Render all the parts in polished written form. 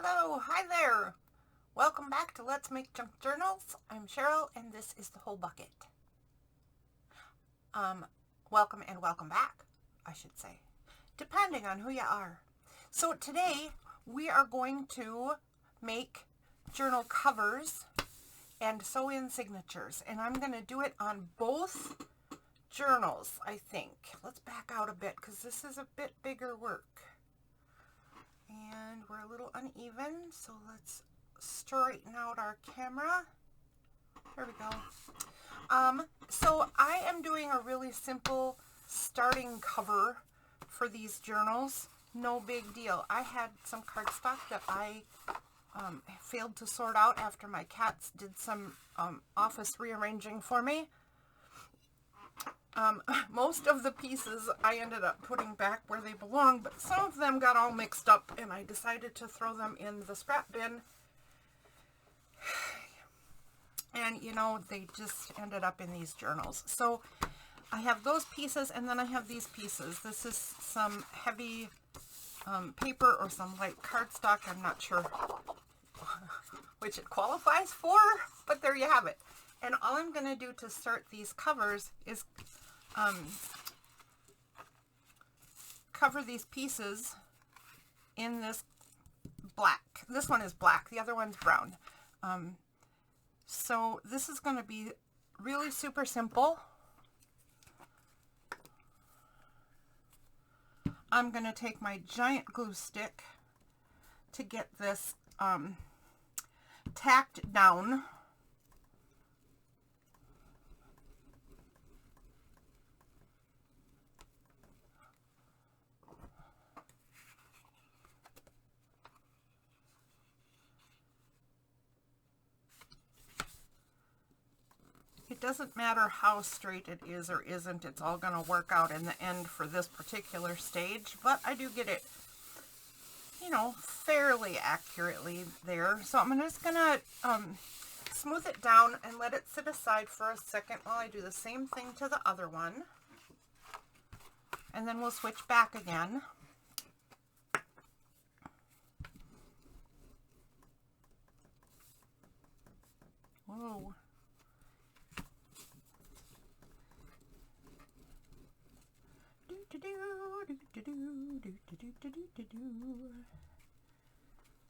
Hello, hi there. Welcome back to Let's Make Junk Journals. I'm Cheryl and this is the whole bucket. Welcome and welcome back, I should say, depending on who you are. So today we are going to make journal covers and sew in signatures, and I'm going to do it on both journals, I think. Let's back out a bit because this is a bit bigger work. And we're a little uneven, so let's straighten out our camera. There we go. So I am doing a really simple starting cover for these journals. No big deal. I had some cardstock that I failed to sort out after my cats did some office rearranging for me. Most of the pieces I ended up putting back where they belong, but some of them got all mixed up and I decided to throw them in the scrap bin. And you know, they just ended up in these journals. So I have those pieces and then I have these pieces. This is some heavy paper or some light cardstock. I'm not sure which it qualifies for, but there you have it. And all I'm going to do to start these covers is cover these pieces in this black. This one is black, the other one's brown. So this is going to be really super simple. I'm going to take my giant glue stick to get this tacked down. It doesn't matter how straight it is or isn't, it's all going to work out in the end for this particular stage, but I do get it, you know, fairly accurately there. So I'm just going to smooth it down and let it sit aside for a second while I do the same thing to the other one. And then we'll switch back again. Whoa.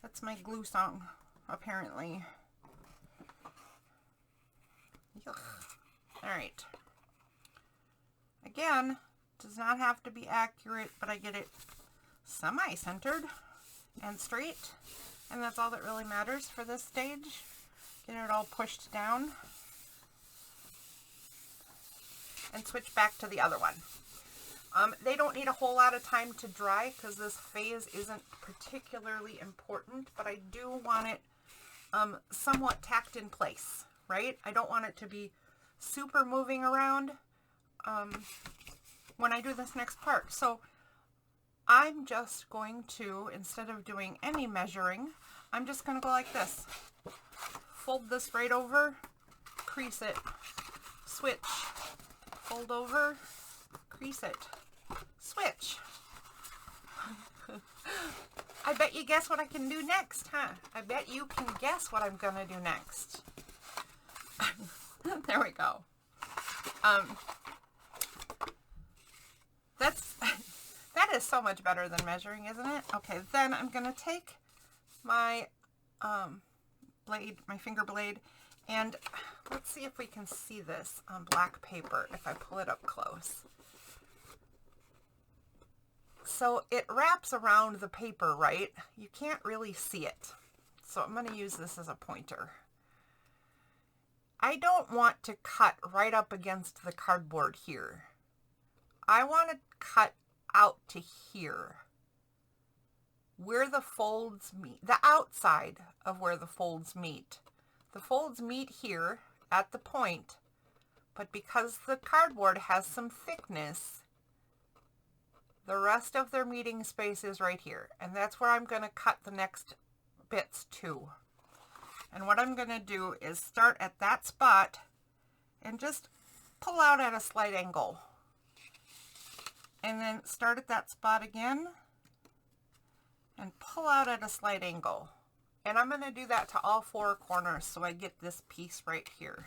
That's my glue song, apparently. Yuck. All right. Again, does not have to be accurate, but I get it semi-centered and straight, and that's all that really matters for this stage. Get it all pushed down and switch back to the other one. They don't need a whole lot of time to dry because this phase isn't particularly important, but I do want it somewhat tacked in place, right? I don't want it to be super moving around when I do this next part. So I'm just going to, instead of doing any measuring, I'm just going to go like this. Fold this right over, crease it, switch, fold over, crease it, switch. I bet you guess what I can do next, huh? I bet you can guess what I'm gonna do next. There we go. That is so much better than measuring, isn't it? Okay, then I'm gonna take my blade, my finger blade, and let's see if we can see this on black paper if I pull it up close. So it wraps around the paper, right? You can't really see it. So I'm going to use this as a pointer. I don't want to cut right up against the cardboard here. I want to cut out to here, where the folds meet, the outside of where the folds meet. The folds meet here at the point, but because the cardboard has some thickness, the rest of their meeting space is right here, and that's where I'm going to cut the next bits to. And what I'm going to do is start at that spot and just pull out at a slight angle. And then start at that spot again and pull out at a slight angle. And I'm going to do that to all 4 corners so I get this piece right here.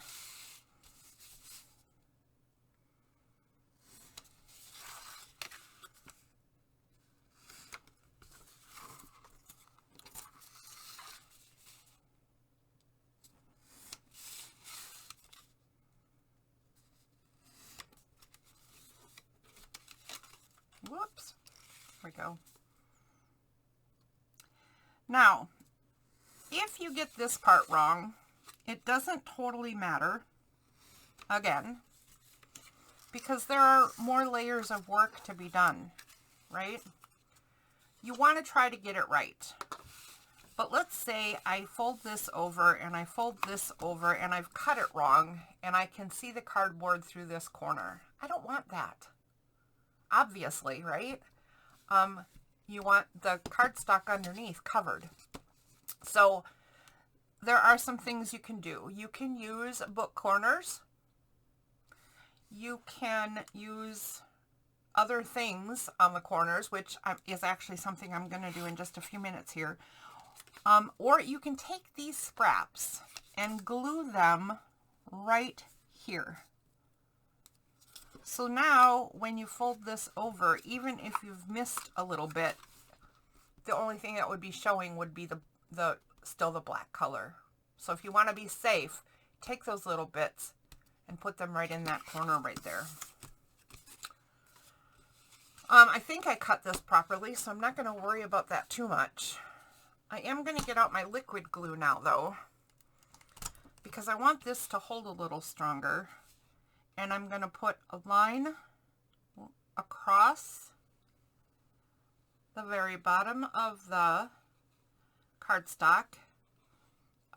Whoops. There we go. Now, if you get this part wrong, it doesn't totally matter, again, because there are more layers of work to be done, right? You want to try to get it right. But let's say I fold this over and I fold this over and I've cut it wrong and I can see the cardboard through this corner. I don't want that. Obviously, right? You want the cardstock underneath covered. So there are some things you can do. You can use book corners. You can use other things on the corners, which is actually something I'm going to do in just a few minutes here. Or you can take these scraps and glue them right here. So now when you fold this over, even if you've missed a little bit, the only thing that would be showing would be still the black color. So if you want to be safe, take those little bits and put them right in that corner right there. I think I cut this properly, so I'm not going to worry about that too much. I am going to get out my liquid glue now, though, because I want this to hold a little stronger. And I'm going to put a line across the very bottom of the cardstock,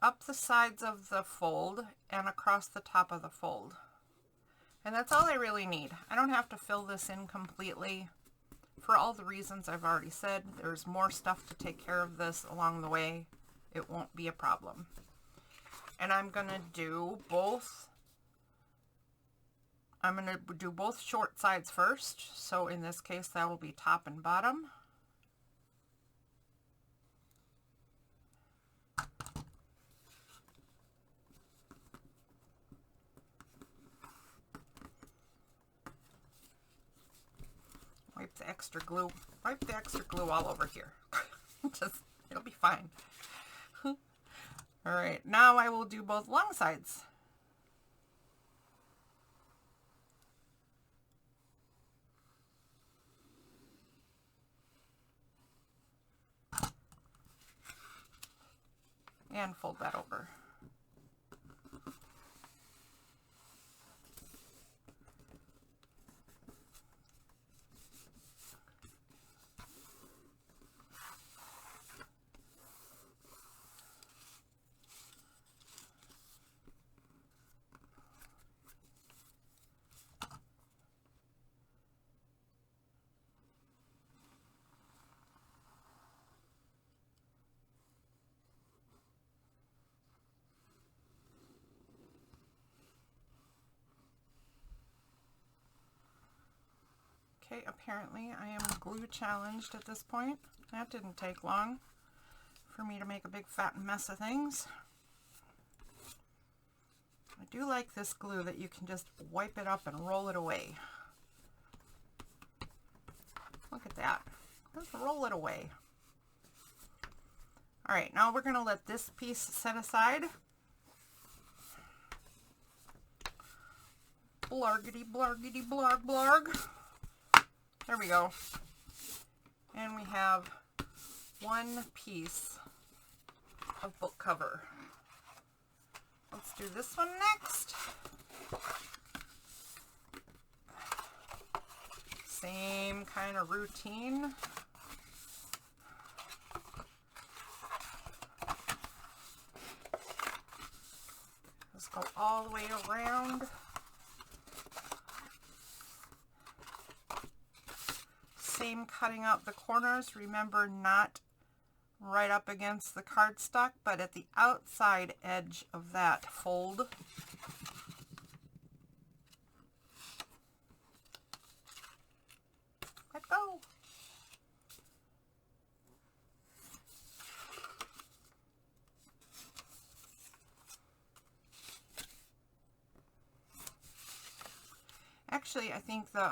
up the sides of the fold, and across the top of the fold. And that's all I really need. I don't have to fill this in completely. For all the reasons I've already said, there's more stuff to take care of this along the way. It won't be a problem. And I'm going to do both. I'm going to do both short sides first. So in this case, that will be top and bottom. Wipe the extra glue. Wipe the extra glue all over here. It'll be fine. All right, now I will do both long sides. And fold that over. Okay, apparently I am glue challenged at this point. That didn't take long for me to make a big fat mess of things. I do like this glue that you can just wipe it up and roll it away. Look at that. Just roll it away. All right, now we're going to let this piece set aside. Blargity, blargity, blarg, blarg. There we go. And we have one piece of book cover. Let's do this one next. Same kind of routine. Let's go all the way around. Same cutting out the corners. Remember, not right up against the cardstock, but at the outside edge of that fold. Let go. actually, I think the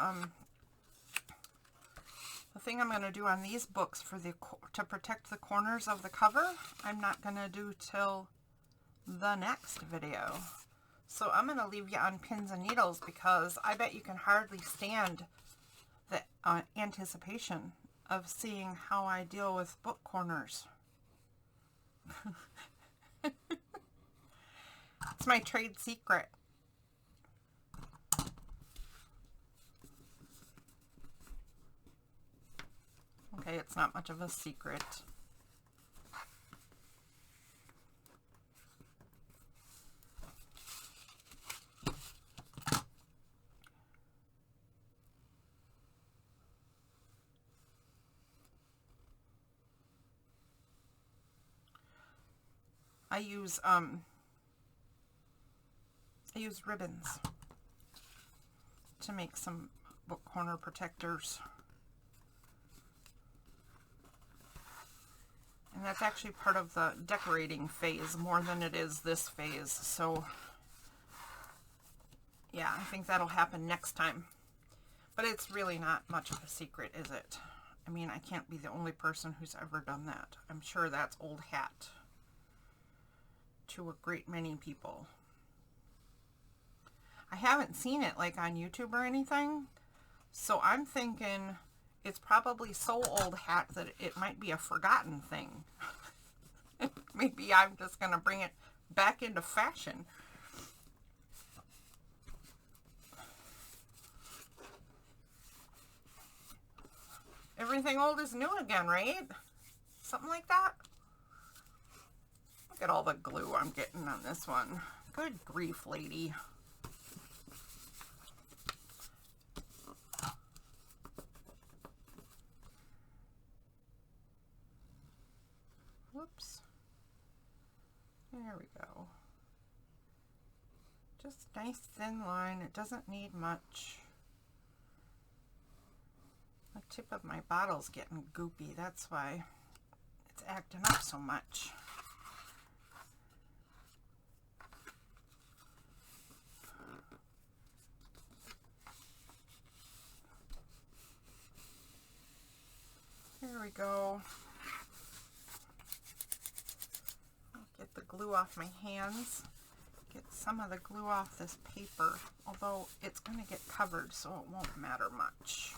thing I'm going to do on these books for to protect the corners of the cover, I'm not going to do till the next video. So I'm going to leave you on pins and needles because I bet you can hardly stand the anticipation of seeing how I deal with book corners. It's my trade secret. Okay, it's not much of a secret. I use ribbons to make some book corner protectors. And that's actually part of the decorating phase more than it is this phase. So yeah, I think that'll happen next time. But it's really not much of a secret, is it? I mean, I can't be the only person who's ever done that. I'm sure that's old hat to a great many people. I haven't seen it like on YouTube or anything, so I'm thinking it's probably so old hat that it might be a forgotten thing. Maybe I'm just going to bring it back into fashion. Everything old is new again, right? Something like that. Look at all the glue I'm getting on this one. Good grief, lady. Whoops. There we go. Just nice thin line. It doesn't need much. The tip of my bottle's getting goopy. That's why it's acting up so much. There we go. Get the glue off my hands. Get some of the glue off this paper, although it's going to get covered, so it won't matter much.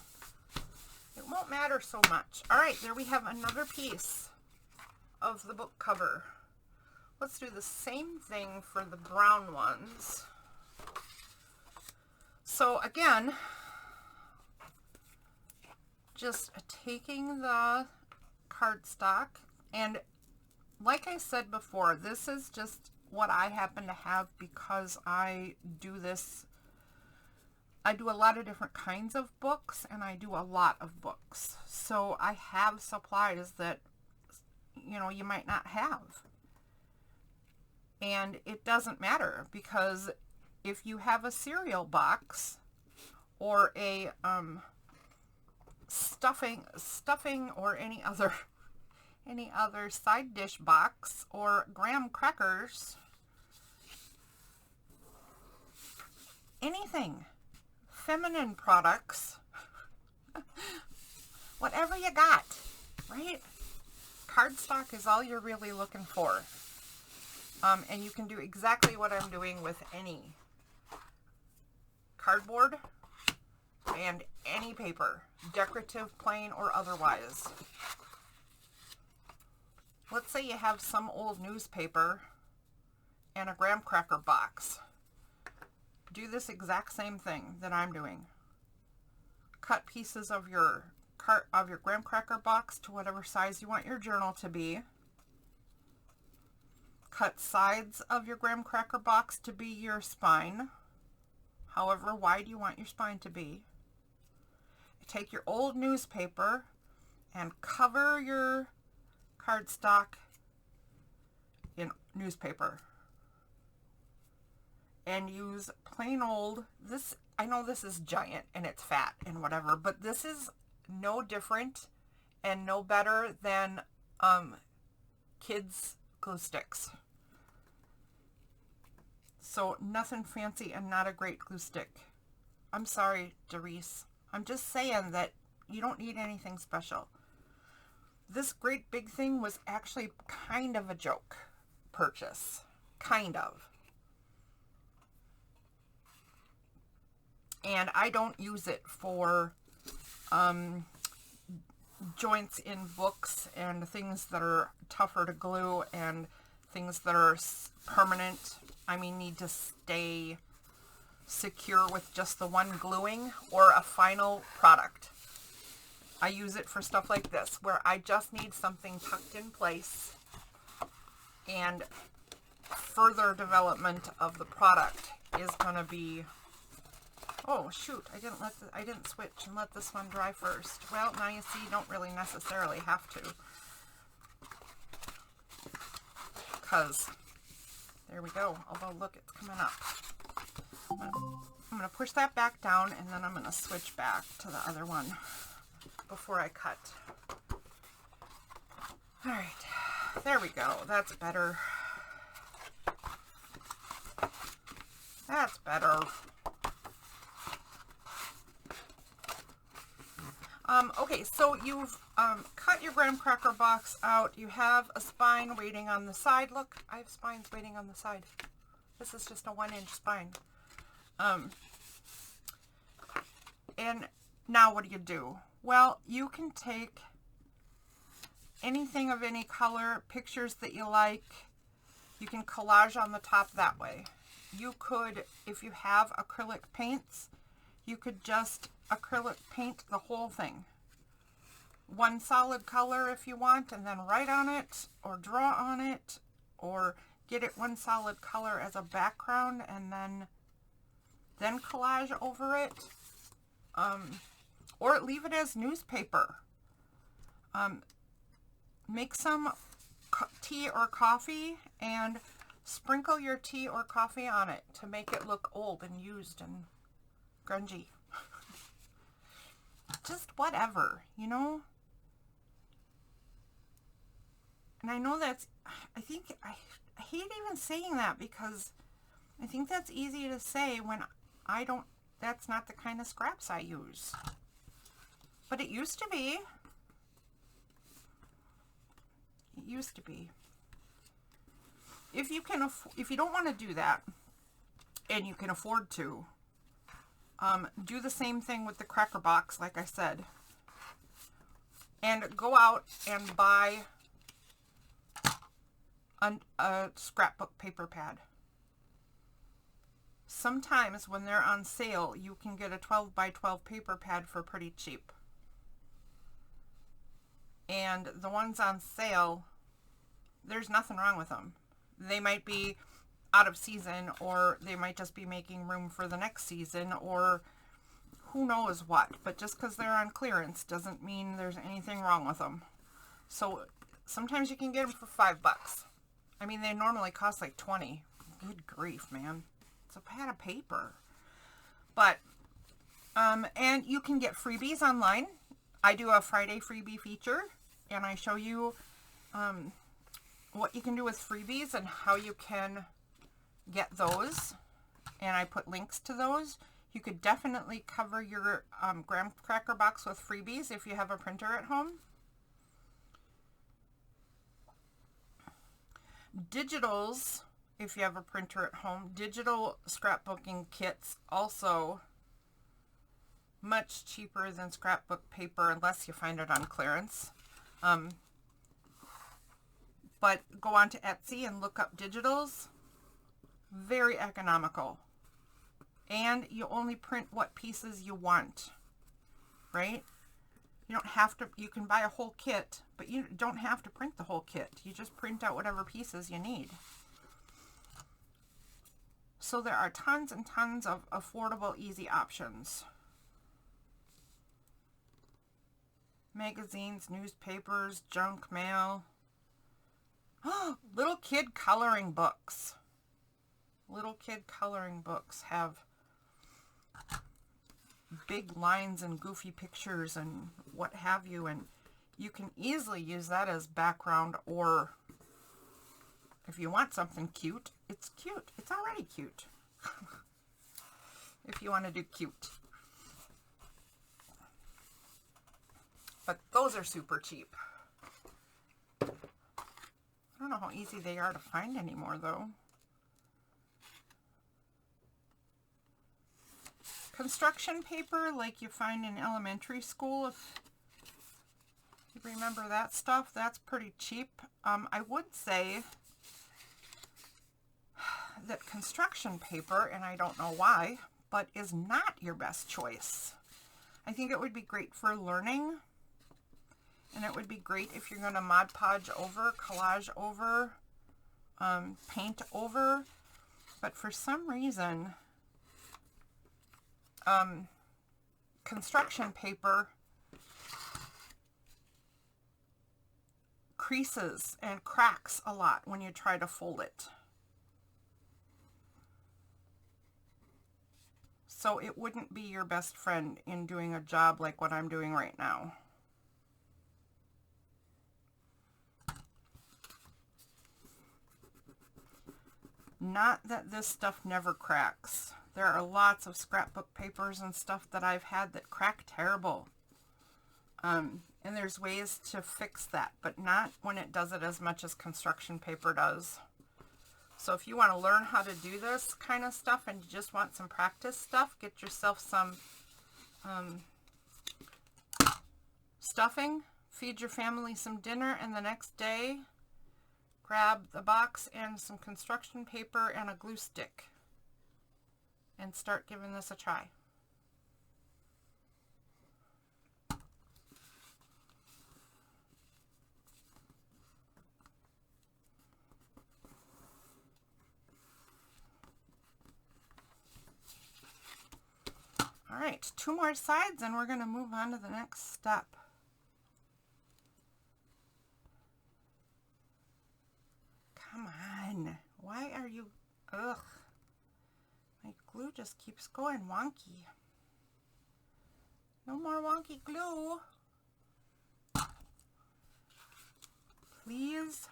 It won't matter so much. All right, there we have another piece of the book cover. Let's do the same thing for the brown ones. So again, just taking the cardstock, and like I said before, this is just what I happen to have because I do this. I do a lot of different kinds of books, and I do a lot of books. So I have supplies that, you know, you might not have. And it doesn't matter, because if you have a cereal box or a stuffing or any other side dish box or graham crackers, anything, feminine products, whatever you got, right? Cardstock is all you're really looking for. And you can do exactly what I'm doing with any cardboard and any paper, decorative, plain, or otherwise. Let's say you have some old newspaper and a graham cracker box. Do this exact same thing that I'm doing. Cut pieces of your graham cracker box to whatever size you want your journal to be. Cut sides of your graham cracker box to be your spine, however wide you want your spine to be. Take your old newspaper and cover your cardstock in newspaper. And use plain old, this, I know this is giant and it's fat and whatever, but this is no different and no better than kids' glue sticks. So nothing fancy and not a great glue stick. I'm sorry, Doris. I'm just saying that you don't need anything special. This great big thing was actually kind of a joke purchase. Kind of. And I don't use it for joints in books and things that are tougher to glue and things that are permanent. I mean, need to stay secure with just the one gluing or a final product. I use it for stuff like this where I just need something tucked in place, and further development of the product is going to be, oh shoot, I didn't switch and let this one dry first. Well, now you see you don't really necessarily have to, because there we go. Although look, it's coming up. I'm going to push that back down, and then I'm going to switch back to the other one before I cut. All right, there we go. That's better. That's better. Okay, so you've cut your graham cracker box out. You have a spine waiting on the side. Look, I have spines waiting on the side. This is just a 1-inch spine. And now what do? Well, you can take anything of any color, pictures that you like. You can collage on the top that way. You could, if you have acrylic paints, you could just acrylic paint the whole thing. One solid color if you want, and then write on it or draw on it, or get it one solid color as a background and then collage over it. Or leave it as newspaper. Make some tea or coffee and sprinkle your tea or coffee on it to make it look old and used and grungy. Just whatever, you know? And I know that's, I hate even saying that, because I think that's easy to say when that's not the kind of scraps I use. But it used to be. It used to be. If you don't want to do that, and you can afford to, do the same thing with the cracker box, like I said. And go out and buy a scrapbook paper pad. Sometimes when they're on sale, you can get a 12 by 12 paper pad for pretty cheap. And the ones on sale, there's nothing wrong with them. They might be out of season, or they might just be making room for the next season, or who knows what. But just because they're on clearance doesn't mean there's anything wrong with them. So sometimes you can get them for $5. I mean, they normally cost like 20. Good grief, man. It's a pad of paper. But, and you can get freebies online. I do a Friday freebie feature, and I show you what you can do with freebies and how you can get those. And I put links to those. You could definitely cover your graham cracker box with freebies if you have a printer at home. Digitals, if you have a printer at home, digital scrapbooking kits also much cheaper than scrapbook paper unless you find it on clearance. But go on to Etsy and look up digitals. Very economical. And you only print what pieces you want, right? You don't have to, you can buy a whole kit, but you don't have to print the whole kit. You just print out whatever pieces you need. So there are tons and tons of affordable, easy options. Magazines, newspapers, junk mail. Little kid coloring books. Little kid coloring books have big lines and goofy pictures and what have you, and you can easily use that as background, or if you want something cute, it's cute. It's already cute. If you want to do cute. but those are super cheap. I don't know how easy they are to find anymore though. Construction paper like you find in elementary school, if you remember that stuff, that's pretty cheap. I would say that construction paper, and I don't know why, but is not your best choice. I think it would be great for learning, and it would be great if you're going to Mod Podge over, collage over, paint over, but for some reason, construction paper creases and cracks a lot when you try to fold it. So it wouldn't be your best friend in doing a job like what I'm doing right now. Not that this stuff never cracks. There are lots of scrapbook papers and stuff that I've had that crack terrible. And there's ways to fix that, but not when it does it as much as construction paper does. So if you want to learn how to do this kind of stuff and you just want some practice stuff, get yourself some stuffing, feed your family some dinner, and the next day grab the box and some construction paper and a glue stick and start giving this a try. All right, 2 more sides and we're going to move on to the next step. Come on, why are you, ugh, my glue just keeps going wonky. No more wonky glue. Please.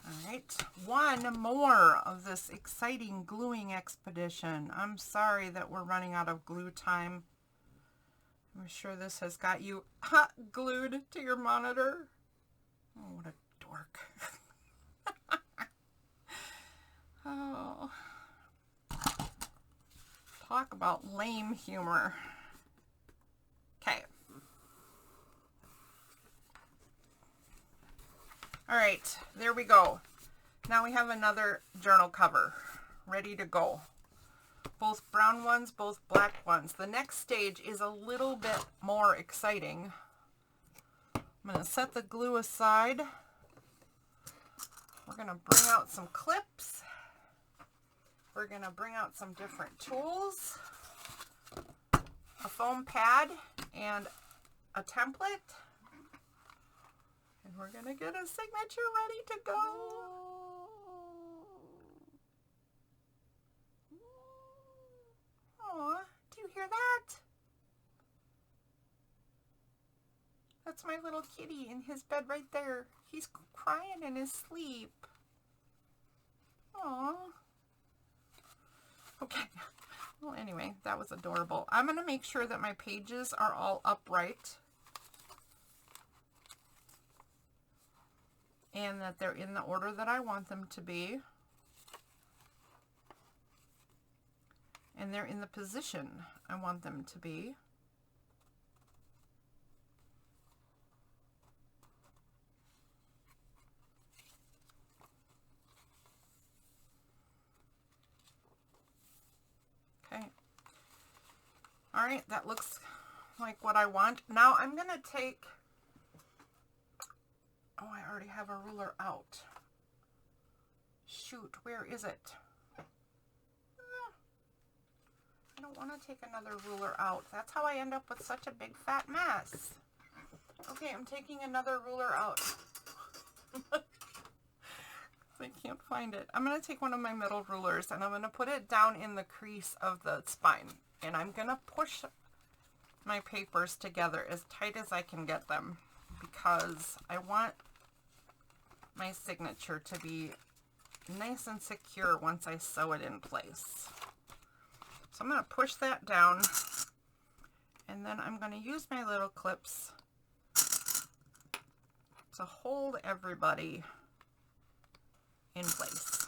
All right, one more of this exciting gluing expedition. I'm sorry that we're running out of glue time. I'm sure this has got you hot glued to your monitor. Oh, what a dork. Oh, talk about lame humor. Okay. All right, there we go. Now we have another journal cover ready to go. Both brown ones, both black ones. The next stage is a little bit more exciting. I'm going to set the glue aside. We're going to bring out some clips. We're going to bring out some different tools, a foam pad, and a template. And we're going to get a signature ready to go. Aw, do you hear that? That's my little kitty in his bed right there. He's crying in his sleep. Aw. Okay. Well, anyway, that was adorable. I'm going to make sure that my pages are all upright. And that they're in the order that I want them to be. And they're in the position I want them to be. Okay. All right, that looks like what I want. Now I'm going to take, oh, I already have a ruler out. Shoot, where is it? I don't want to take another ruler out. That's how I end up with such a big fat mess. Okay, I'm taking another ruler out. I can't find it. I'm going to take one of my middle rulers and I'm going to put it down in the crease of the spine. And I'm going to push my papers together as tight as I can get them because I want my signature to be nice and secure once I sew it in place. So I'm going to push that down, and then I'm going to use my little clips to hold everybody in place.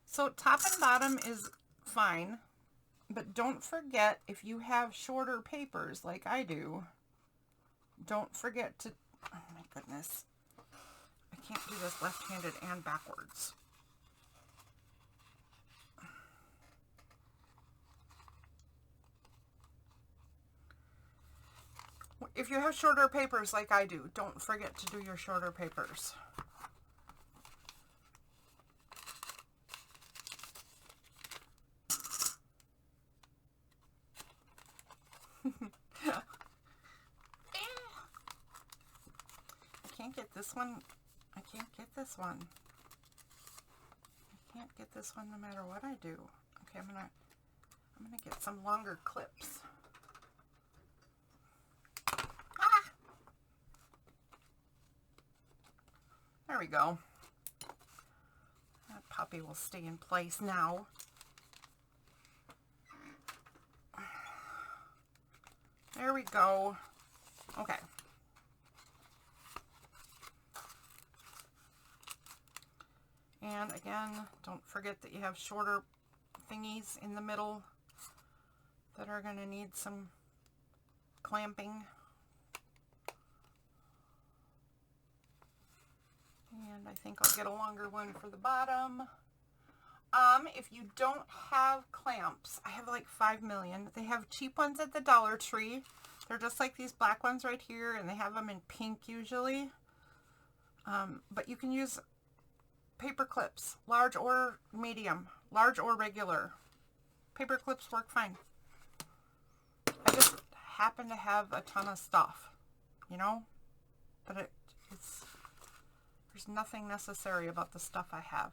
So top and bottom is fine, but don't forget, if you have shorter papers like I do, don't forget to, oh my goodness, I can't do this left-handed and backwards. If you have shorter papers like I do, don't forget to do your shorter papers. I can't get this one. I can't get this one. I can't get this one no matter what I do. Okay, I'm gonna get some longer clips. Ah! There we go. That puppy will stay in place now. There we go. Okay. And again, don't forget that you have shorter thingies in the middle that are going to need some clamping. And I think I'll get a longer one for the bottom. If you don't have clamps, I have like 5 million. They have cheap ones at the Dollar Tree. They're just like these black ones right here, and they have them in pink usually. But you can use paper clips, large or medium, large or regular. Paper clips work fine. I just happen to have a ton of stuff, you know, but there's nothing necessary about the stuff I have.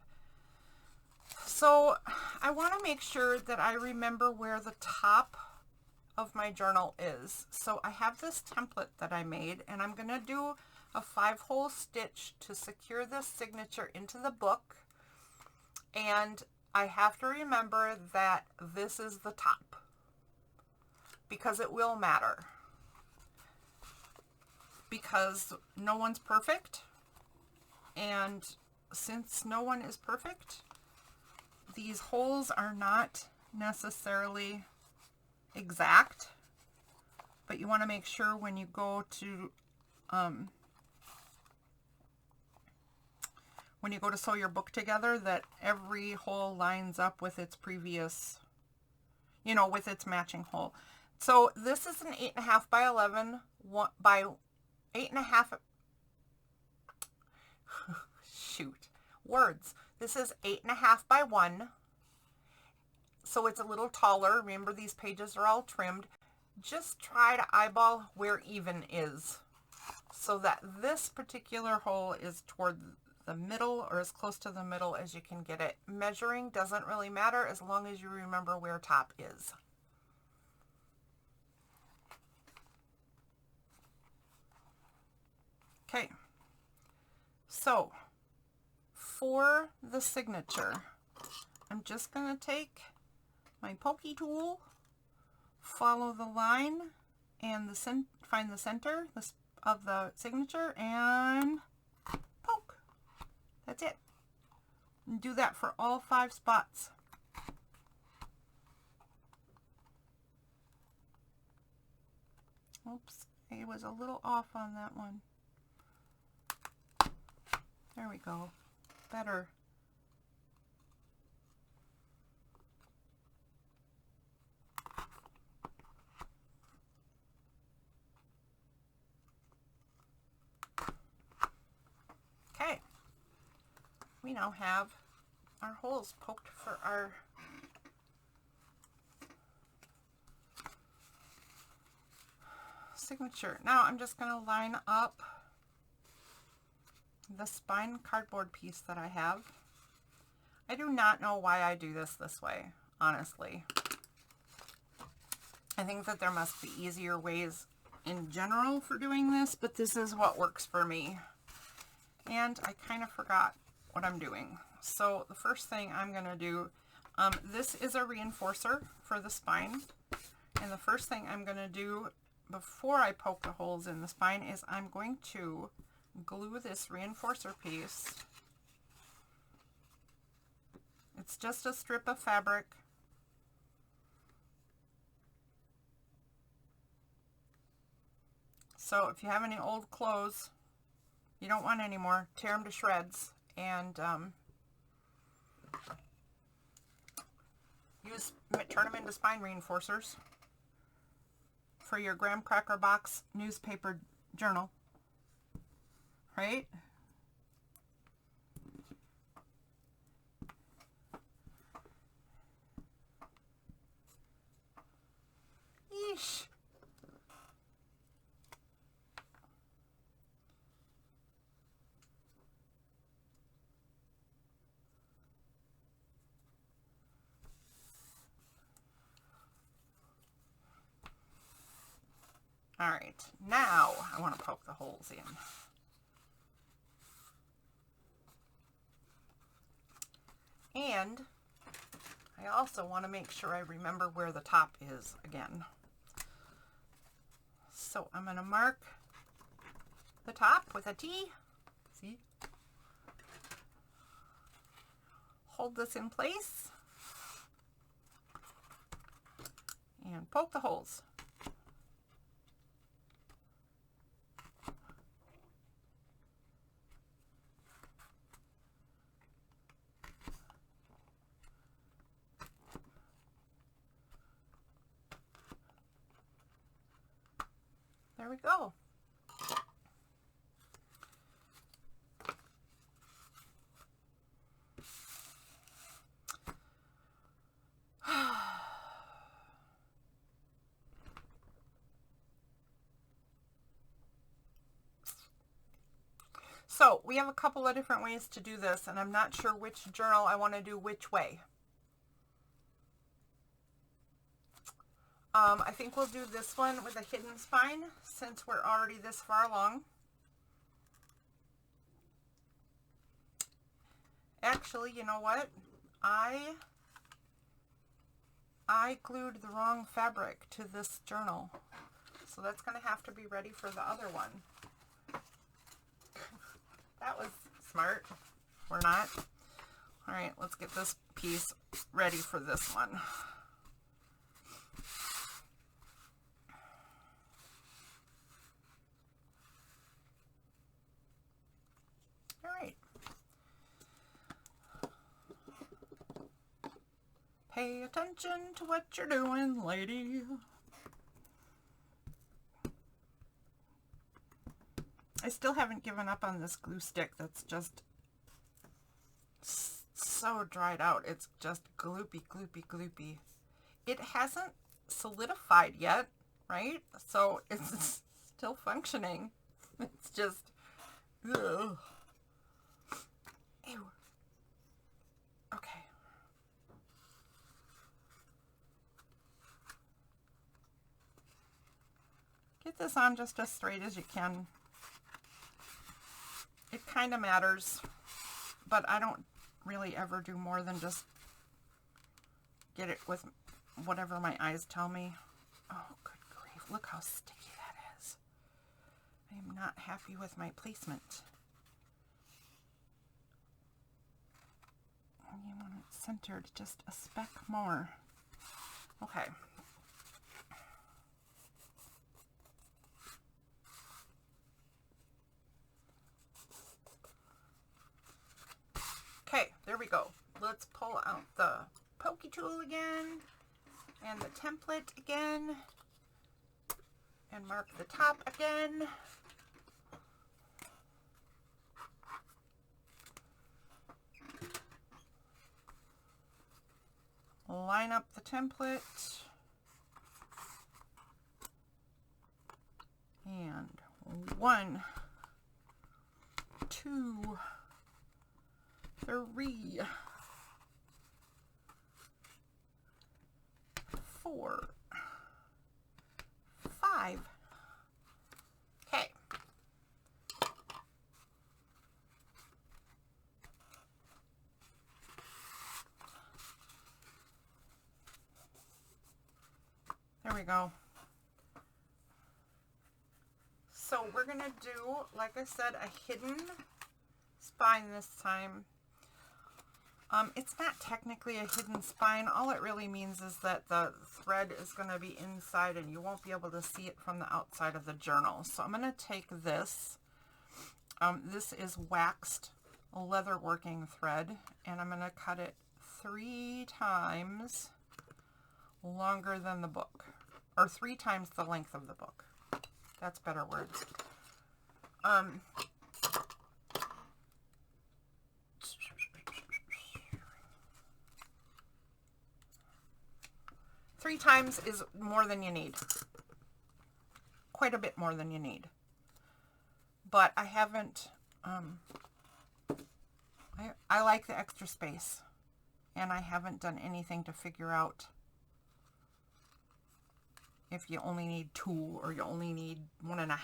So I want to make sure that I remember where the top of my journal is. So I have this template that I made, and I'm going to do a 5-hole stitch to secure this signature into the book. And I have to remember that this is the top because it will matter. Because no one's perfect, and since no one is perfect, these holes are not necessarily exact, but you want to make sure when you go to sew your book together that every hole lines up with its previous, you know, with its matching hole. So this is an 8.5 by 11 by 8.5. Shoot, words. This is 8.5 by 1. So it's a little taller. Remember, these pages are all trimmed. Just try to eyeball where even is, so that this particular hole is toward the middle or as close to the middle as you can get it. Measuring doesn't really matter as long as you remember where top is. Okay, so for the signature, I'm just going to take my pokey tool, follow the line, and find the center of the signature, and poke. That's it. And do that for all 5 spots. Oops, I was a little off on that one. There we go. Better. Okay. We now have our holes poked for our signature. Now I'm just going to line up the spine cardboard piece that I have. I do not know why I do this way, honestly. I think that there must be easier ways in general for doing this, but this is what works for me. And I kind of forgot what I'm doing. So the first thing I'm going to do, this is a reinforcer for the spine. And the first thing I'm going to do before I poke the holes in the spine is I'm going to glue this reinforcer piece. It's just a strip of fabric. So if you have any old clothes you don't want anymore, tear them to shreds and turn them into spine reinforcers for your graham cracker box newspaper journal, right? Yeesh. All right, now I want to poke the holes in. And I also want to make sure I remember where the top is again. So I'm going to mark the top with a T. See? Hold this in place and poke the holes. There we go. So we have a couple of different ways to do this, and I'm not sure which journal I want to do which way. I think we'll do this one with a hidden spine since we're already this far along. Actually, you know what? I glued the wrong fabric to this journal, so that's going to have to be ready for the other one. That was smart. We're not. All right, let's get this piece ready for this one. All right. Pay attention to what you're doing, lady. I still haven't given up on this glue stick. That's just so dried out. It's just gloopy, gloopy, gloopy. It hasn't solidified yet, right? So it's still functioning. It's just, ugh. Ew. Okay. Get this on just as straight as you can. It kind of matters, but I don't really ever do more than just get it with whatever my eyes tell me. Oh, good grief. Look how sticky that is. I am not happy with my placement. You want it centered just a speck more. Okay. Okay, there we go. Let's pull out the pokey tool again and the template again and mark the top again. Line up the template and 1, 2, 3, 4, 5. Okay. There we go. So we're going to do, like I said, a hidden spine this time. It's not technically a hidden spine. All it really means is that the thread is going to be inside and you won't be able to see it from the outside of the journal. So I'm going to take this. This is waxed leather working thread, and I'm going to cut it 3 times longer than the book, or 3 times the length of the book. That's better words. 3 times is more than you need. Quite a bit more than you need. But I haven't, I like the extra space. And I haven't done anything to figure out if you only need 2 or you only need 1.5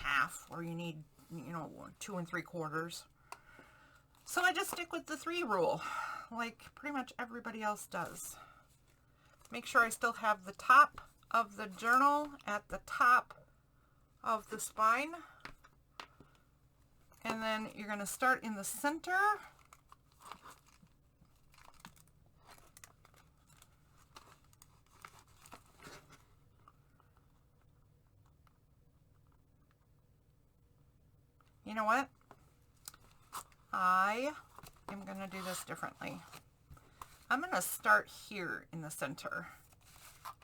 or you need, 2 3/4. So I just stick with the 3 rule, like pretty much everybody else does. Make sure I still have the top of the journal at the top of the spine. And then you're going to start in the center. You know what? I am going to do this differently. I'm going to start here in the center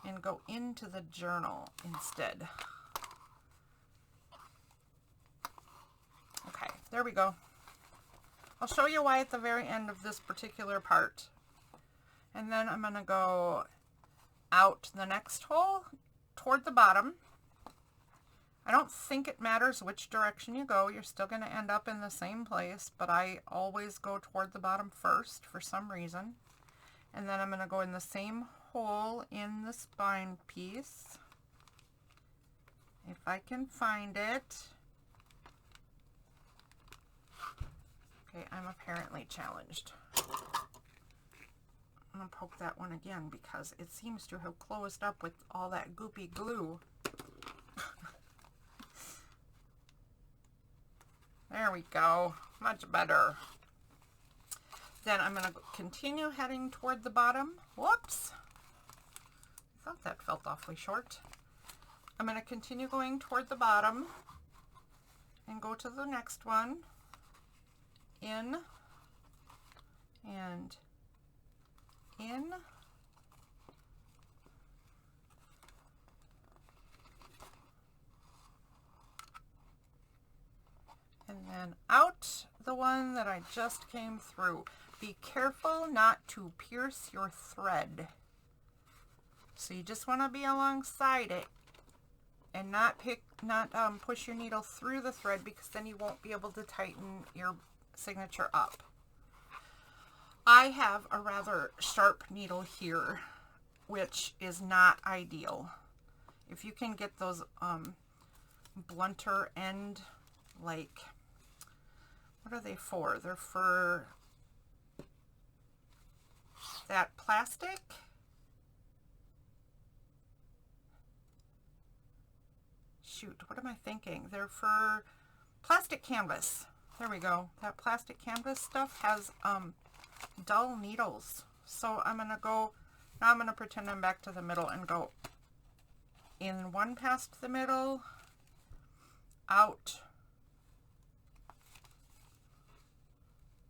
and go into the journal instead. Okay, there we go. I'll show you why at the very end of this particular part. And then I'm going to go out the next hole toward the bottom. I don't think it matters which direction you go. You're still going to end up in the same place, but I always go toward the bottom first for some reason. And then I'm going to go in the same hole in the spine piece, if I can find it. Okay, I'm apparently challenged. I'm going to poke that one again because it seems to have closed up with all that goopy glue. There we go. Much better. Then I'm going to continue heading toward the bottom. Whoops. I thought that felt awfully short. I'm going to continue going toward the bottom and go to the next one. In and in. And then out the one that I just came through. Be careful not to pierce your thread. So you just want to be alongside it and not push your needle through the thread, because then you won't be able to tighten your signature up. I have a rather sharp needle here, which is not ideal. If you can get those blunter end, like, what are they for? They're for that plastic. Shoot, what am I thinking? They're for plastic canvas. There we go. That plastic canvas stuff has dull needles. So I'm going to go, now I'm going to pretend I'm back to the middle and go in one past the middle, out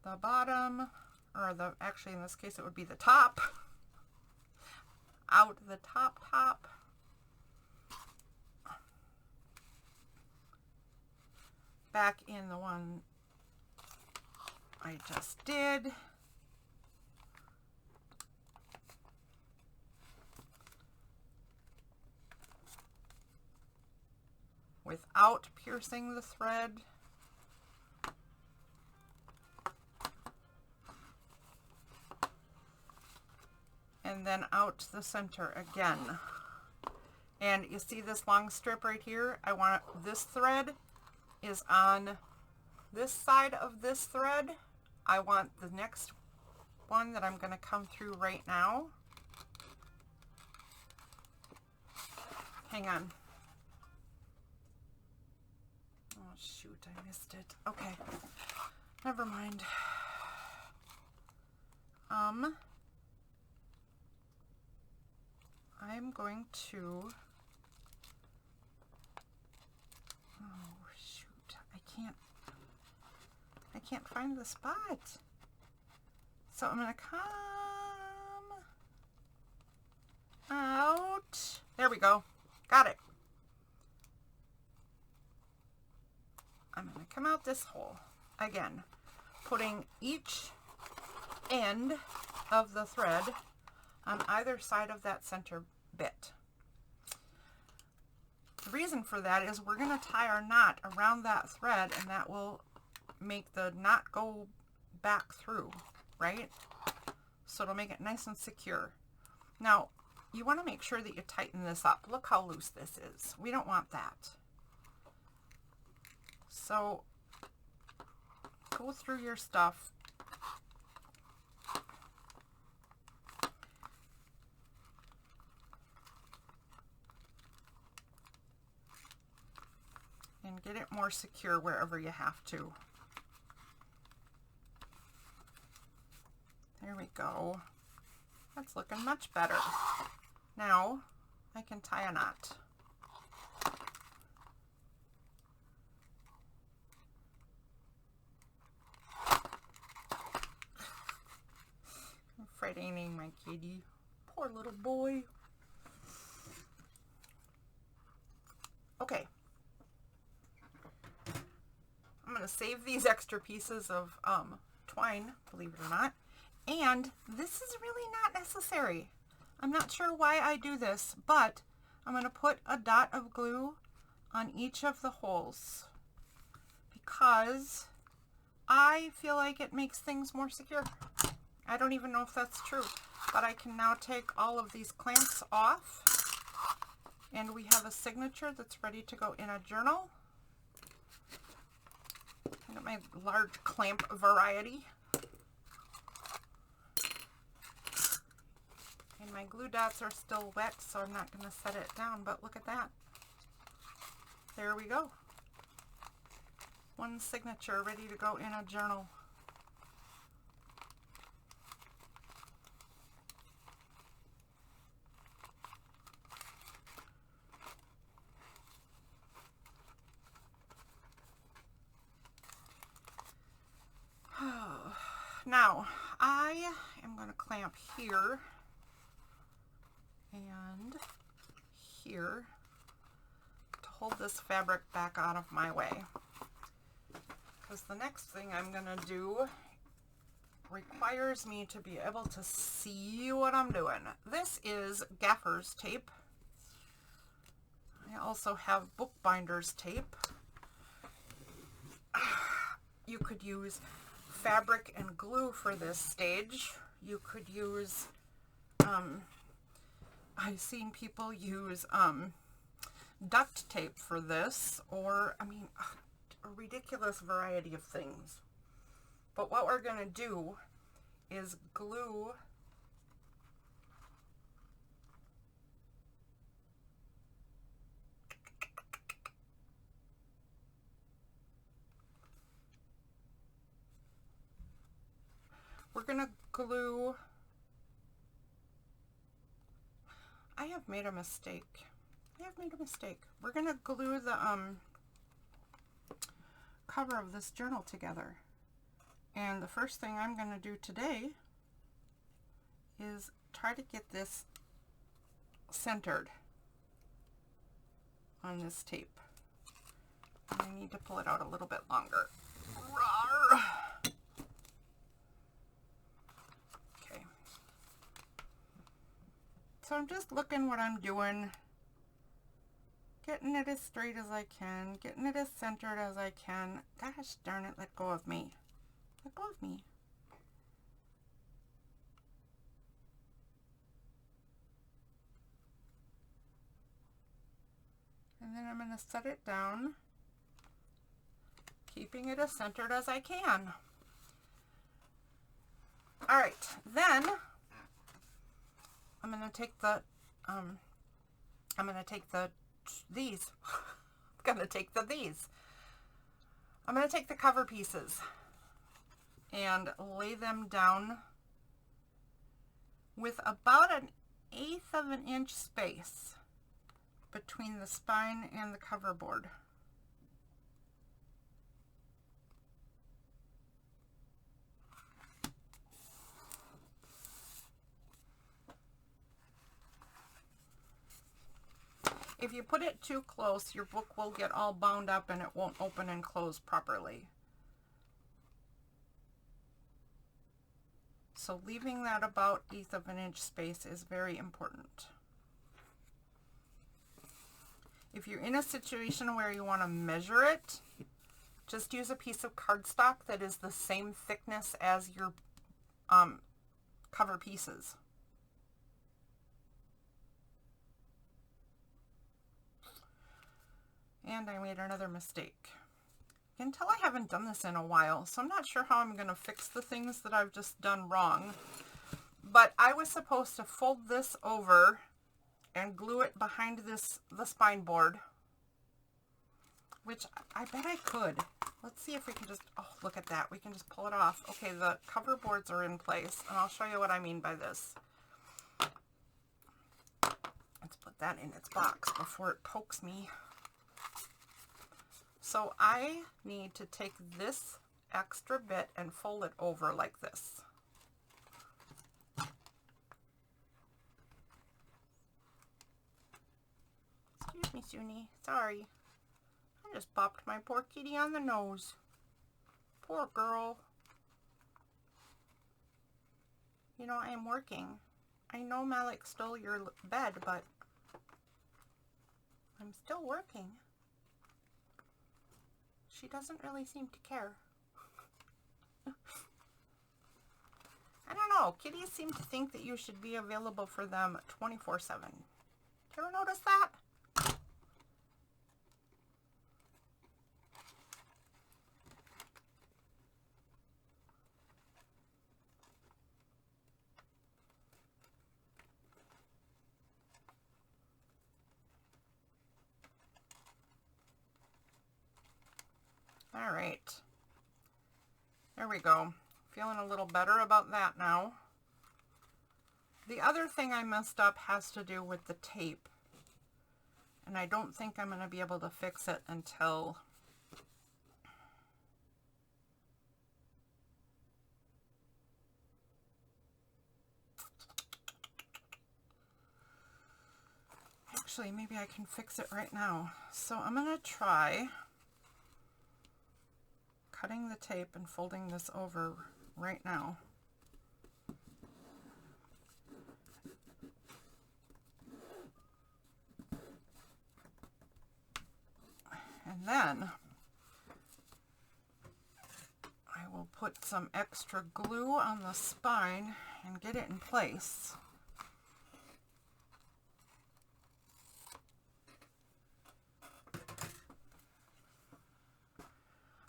the bottom, or the, actually in this case it would be the top, out the top, back in the one I just did, without piercing the thread. And then out the center again. And you see this long strip right here? I want this thread is on this side of this thread. I want the next one that I'm going to come through right now. Hang on. Oh shoot, I missed it. Okay, never mind. I'm going to, oh shoot, I can't find the spot. So I'm gonna come out. There we go. Got it. I'm gonna come out this hole again, putting each end of the thread on either side of that center bit. The reason for that is we're going to tie our knot around that thread, and that will make the knot go back through, right? So it'll make it nice and secure. Now, you want to make sure that you tighten this up. Look how loose this is. We don't want that. So go through your stuff. And get it more secure wherever you have to. There we go. That's looking much better. Now I can tie a knot. I'm frightening my kitty. Poor little boy. Okay. I'm going to save these extra pieces of twine, believe it or not. And this is really not necessary. I'm not sure why I do this, but I'm going to put a dot of glue on each of the holes because I feel like it makes things more secure. I don't even know if that's true, but I can now take all of these clamps off, and we have a signature that's ready to go in a journal. I got my large clamp variety. And my glue dots are still wet, so I'm not going to set it down, but look at that. There we go. One signature ready to go in a journal. Now, I am going to clamp here and here to hold this fabric back out of my way, because the next thing I'm going to do requires me to be able to see what I'm doing. This is gaffer's tape. I also have bookbinder's tape. You could use fabric and glue for this stage. You could use I've seen people use duct tape for this, or I mean a ridiculous variety of things. But what we're going to do is glue I have made a mistake. We're going to glue the cover of this journal together. And the first thing I'm going to do today is try to get this centered on this tape. And I need to pull it out a little bit longer. Rawr. Okay. So I'm just looking what I'm doing, getting it as straight as I can, getting it as centered as I can. Gosh darn it, let go of me. Let go of me. And then I'm going to set it down, keeping it as centered as I can. All right, then I'm going to take the, these. I'm going to take these. I'm going to take the cover pieces and lay them down with about 1/8 of an inch space between the spine and the cover board. If you put it too close, your book will get all bound up and it won't open and close properly. So leaving that about 1/8 of an inch space is very important. If you're in a situation where you want to measure it, just use a piece of cardstock that is the same thickness as your cover pieces. And I made another mistake. You can tell I haven't done this in a while, so I'm not sure how I'm going to fix the things that I've just done wrong. But I was supposed to fold this over and glue it behind the spine board, which I bet I could. Let's see if we can just, oh, look at that. We can just pull it off. Okay, the cover boards are in place, and I'll show you what I mean by this. Let's put that in its box before it pokes me. So I need to take this extra bit and fold it over like this. Excuse me, Suni. Sorry. I just bopped my poor kitty on the nose. Poor girl. You know, I am working. I know Malik stole your bed, but I'm still working. She doesn't really seem to care. I don't know. Kitties seem to think that you should be available for them 24/7. You ever notice that? All right, there we go. Feeling a little better about that now. The other thing I messed up has to do with the tape, and I don't think I'm going to be able to fix it until actually maybe I can fix it right now. So I'm going to try cutting the tape and folding this over right now. And then I will put some extra glue on the spine and get it in place.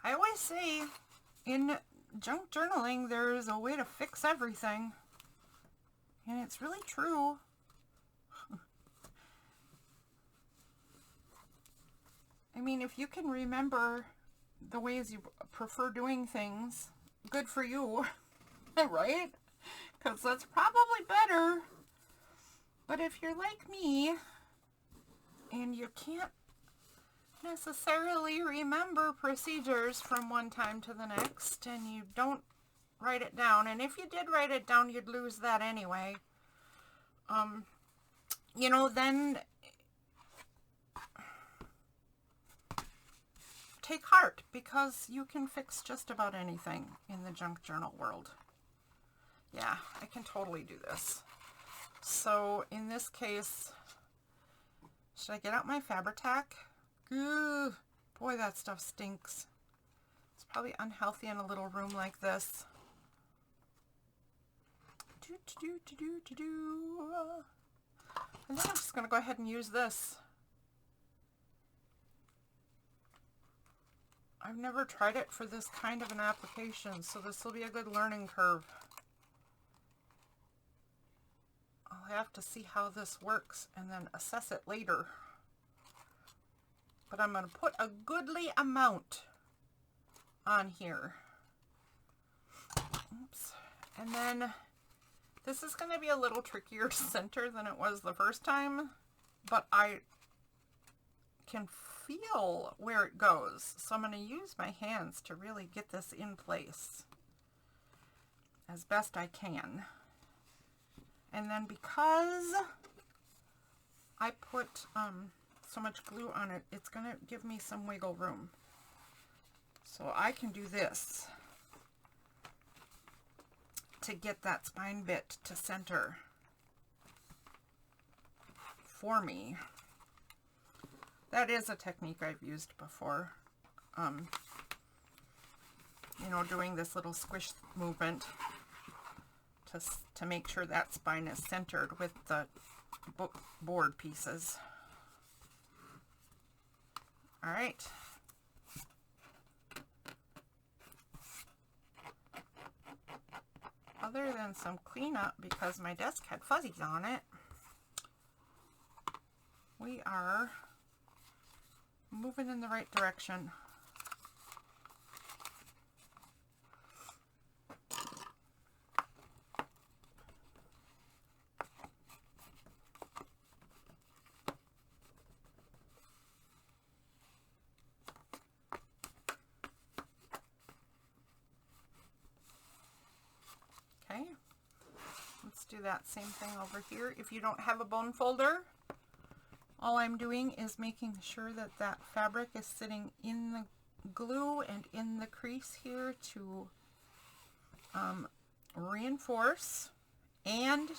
I always say in junk journaling there's a way to fix everything, and it's really true. I mean, if you can remember the ways you prefer doing things, good for you, right? Because that's probably better. But if you're like me and you can't necessarily remember procedures from one time to the next, and you don't write it down, and if you did write it down, you'd lose that anyway, you know, then take heart, because you can fix just about anything in the junk journal world. Yeah, I can totally do this. So in this case, should I get out my Fabri-Tac? Ooh, boy, that stuff stinks. It's probably unhealthy in a little room like this. I think I'm just going to go ahead and use this. I've never tried it for this kind of an application, so this will be a good learning curve. I'll have to see how this works and then assess it later. But I'm going to put a goodly amount on here. Oops. And then this is going to be a little trickier to center than it was the first time, but I can feel where it goes. So I'm going to use my hands to really get this in place as best I can. And then because I put so much glue on it, it's going to give me some wiggle room. So I can do this to get that spine bit to center for me. That is a technique I've used before. You know, doing this little squish movement to make sure that spine is centered with the board pieces. All right. Other than some cleanup because my desk had fuzzies on it, we are moving in the right direction. Okay, let's do that same thing over here. If you don't have a bone folder, all I'm doing is making sure that that fabric is sitting in the glue and in the crease here to reinforce and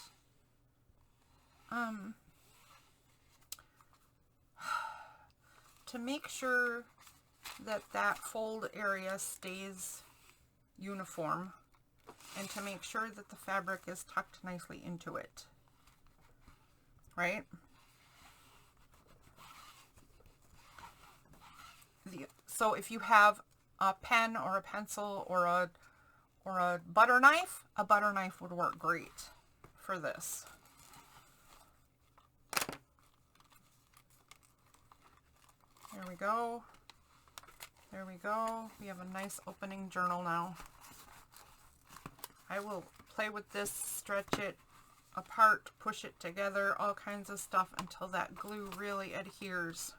to make sure that that fold area stays uniform, and to make sure that the fabric is tucked nicely into it, right? So if you have a pen or a pencil or a butter knife would work great for this. There we go. There we go. We have a nice opening journal now. I will play with this, stretch it apart, push it together, all kinds of stuff until that glue really adheres.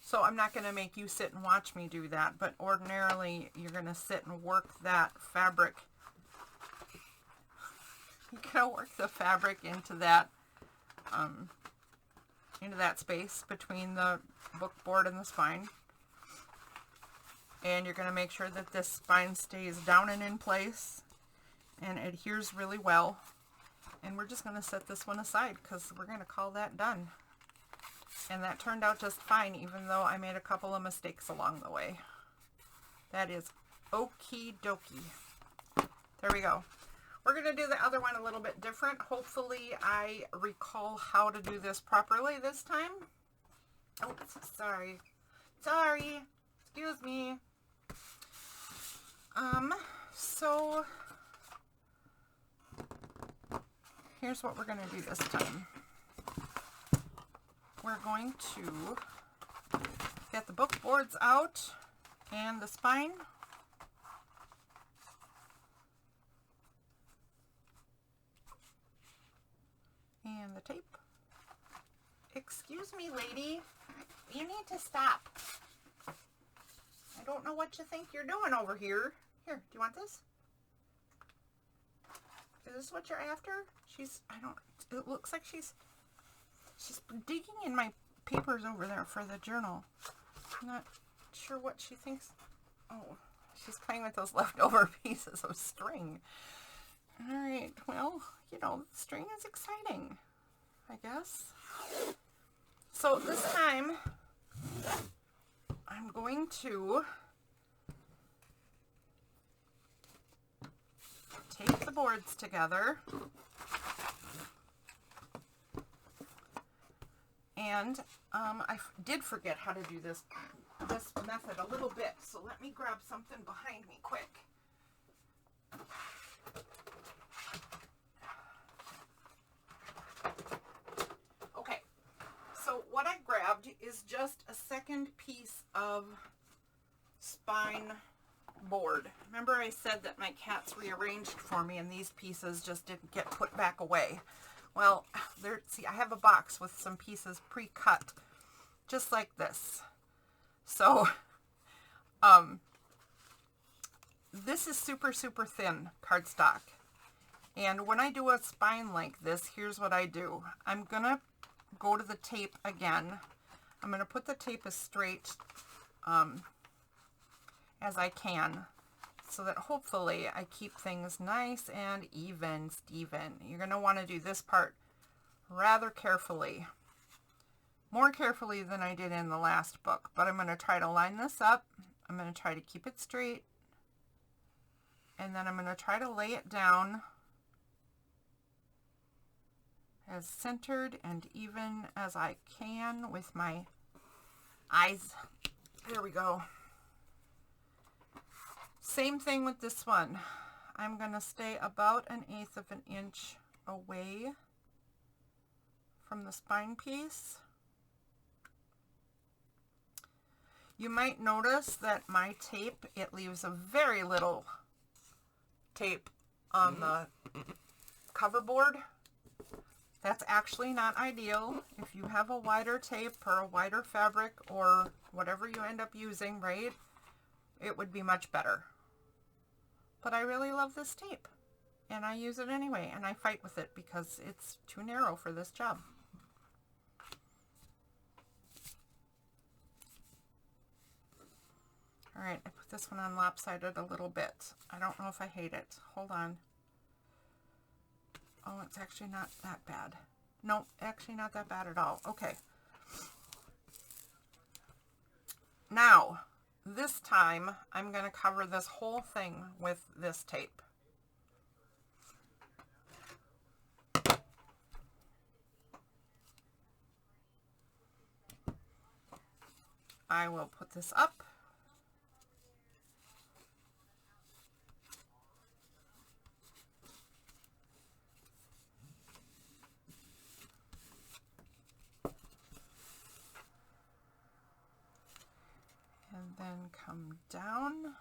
So I'm not going to make you sit and watch me do that, but ordinarily you're going to sit and work that fabric. You're going to work the fabric into that space between the book board and the spine. And you're going to make sure that this spine stays down and in place and adheres really well. And we're just going to set this one aside because we're going to call that done. And that turned out just fine, even though I made a couple of mistakes along the way. That is okie dokie. There we go. We're going to do the other one a little bit different. Hopefully I recall how to do this properly this time. Oh, sorry. Sorry. Excuse me. So here's what we're going to do this time. We're going to get the book boards out and the spine. And the tape. Excuse me, lady. You need to stop. I don't know what you think you're doing over here. Here, do you want this? Is this what you're after? It looks like she's digging in my papers over there for the journal. I'm not sure what she thinks. Oh, she's playing with those leftover pieces of string. All right, well, you know, string is exciting, I guess. So this time, I'm going to take the boards together, And I did forget how to do this method a little bit, so let me grab something behind me quick. Okay, so what I grabbed is just a second piece of spine board. Remember I said that my cats rearranged for me and these pieces just didn't get put back away. Well, see, I have a box with some pieces pre-cut, just like this. So, this is super, super thin cardstock. And when I do a spine like this, here's what I do. I'm going to go to the tape again. I'm going to put the tape as straight as I can, so that hopefully I keep things nice and even, Steven. You're going to want to do this part rather carefully. More carefully than I did in the last book. But I'm going to try to line this up. I'm going to try to keep it straight. And then I'm going to try to lay it down as centered and even as I can with my eyes. There we go. Same thing with this one. I'm going to stay about 1/8 of an inch away from the spine piece. You might notice that my tape, it leaves a very little tape on the cover board. That's actually not ideal. If you have a wider tape or a wider fabric or whatever you end up using, right, it would be much better. But I really love this tape, and I use it anyway, and I fight with it because it's too narrow for this job. All right, I put this one on lopsided a little bit. I don't know if I hate it. Hold on. Oh, it's actually not that bad. Nope, actually not that bad at all. Okay. Now, this time, I'm going to cover this whole thing with this tape. I will put this up. And then come down,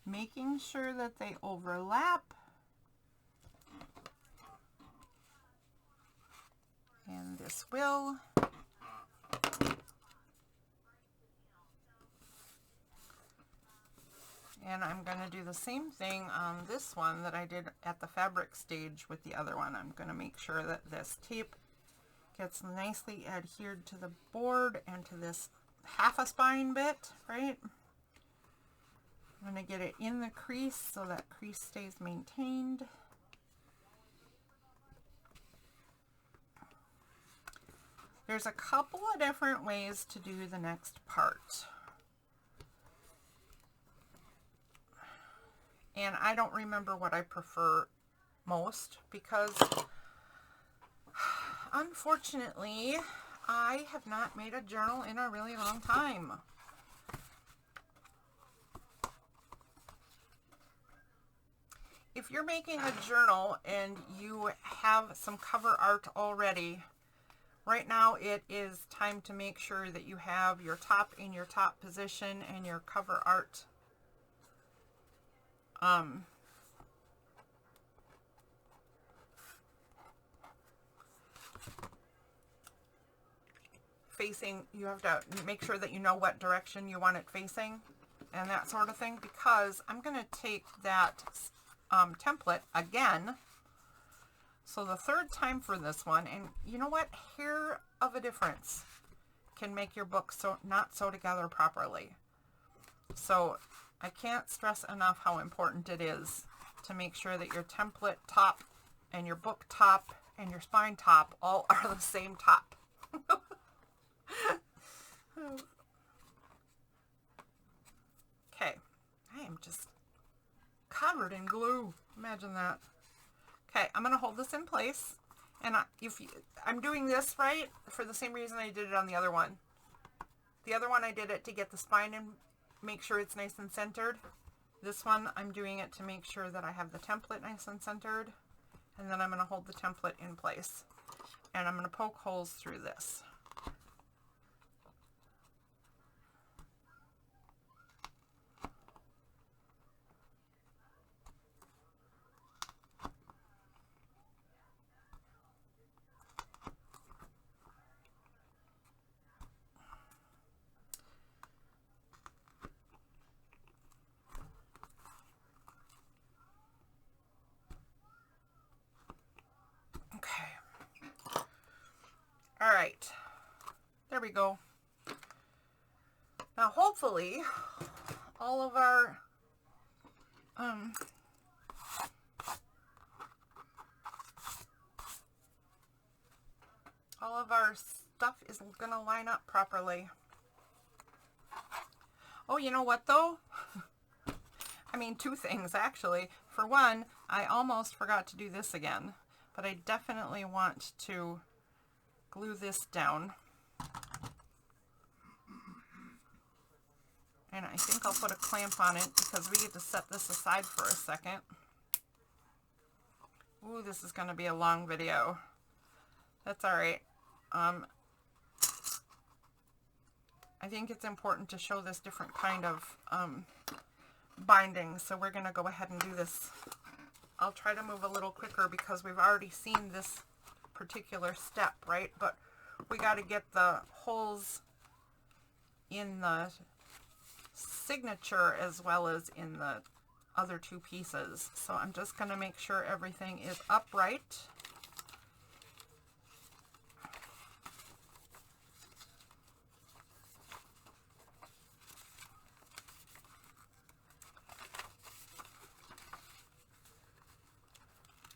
making sure that they overlap. And this will. And I'm going to do the same thing on this one that I did at the fabric stage with the other one. I'm going to make sure that this tape gets nicely adhered to the board and to this half a spine bit, right? I'm going to get it in the crease so that crease stays maintained. There's a couple of different ways to do the next part. And I don't remember what I prefer most because unfortunately, I have not made a journal in a really long time. If you're making a journal and you have some cover art already, right now it is time to make sure that you have your top in your top position and your cover art facing. You have to make sure that you know what direction you want it facing and that sort of thing, because I'm going to take that template again, so the third time for this one, and you know what, hair of a difference can make your book not sew together properly. So I can't stress enough how important it is to make sure that your template top and your book top and your spine top all are the same top. Okay, I am just covered in glue. Imagine that. Okay, I'm going to hold this in place, And I'm doing this right for the same reason I did it on the other one. The other one I did it to get the spine and make sure it's nice and centered. This one I'm doing it to make sure that I have the template nice and centered. And then I'm going to hold the template in place. And I'm going to poke holes through this. All right, there we go. Now hopefully all of our stuff is gonna line up properly. Oh, you know what though? I mean, two things actually. For one, I almost forgot to do this again, but I definitely want to glue this down. And I think I'll put a clamp on it because we get to set this aside for a second. Ooh, this is going to be a long video. That's all right. I think it's important to show this different kind of binding, so we're going to go ahead and do this. I'll try to move a little quicker because we've already seen this particular step, right? But we got to get the holes in the signature as well as in the other two pieces. So I'm just going to make sure everything is upright.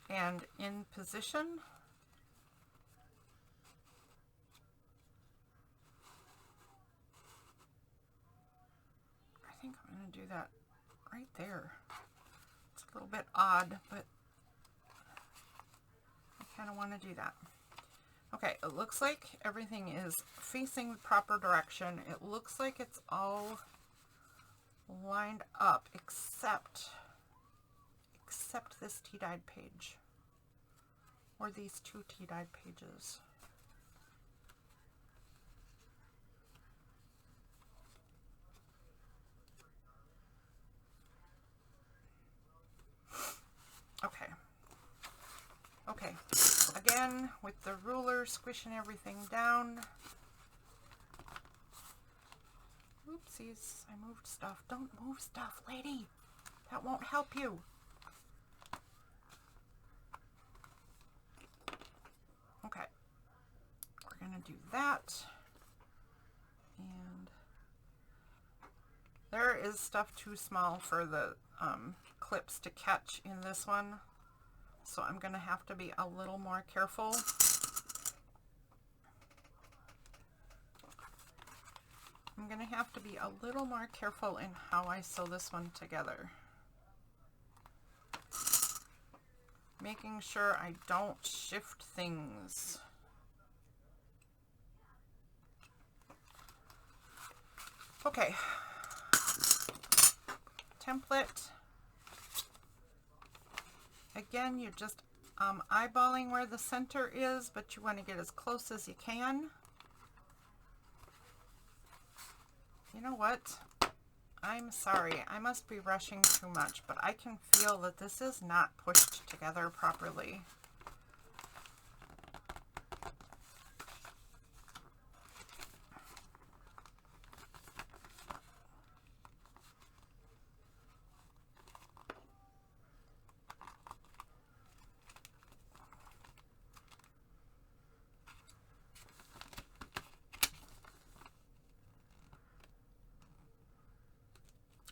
And in position. I think I'm going to do that right there. It's a little bit odd, but I kind of want to do that. Okay, it looks like everything is facing the proper direction. It looks like it's all lined up except this tea-dyed page, or these two tea-dyed pages. Okay. Okay. Again, with the ruler, squishing everything down. Oopsies, I moved stuff. Don't move stuff, lady. That won't help you. Okay. We're going to do that. And there is stuff too small for the clips to catch in this one. So I'm going to have to be a little more careful. I'm going to have to be a little more careful in how I sew this one together. Making sure I don't shift things. Okay. Template. Again, you're just eyeballing where the center is, but you want to get as close as you can. You know what? I'm sorry, I must be rushing too much, but I can feel that this is not pushed together properly.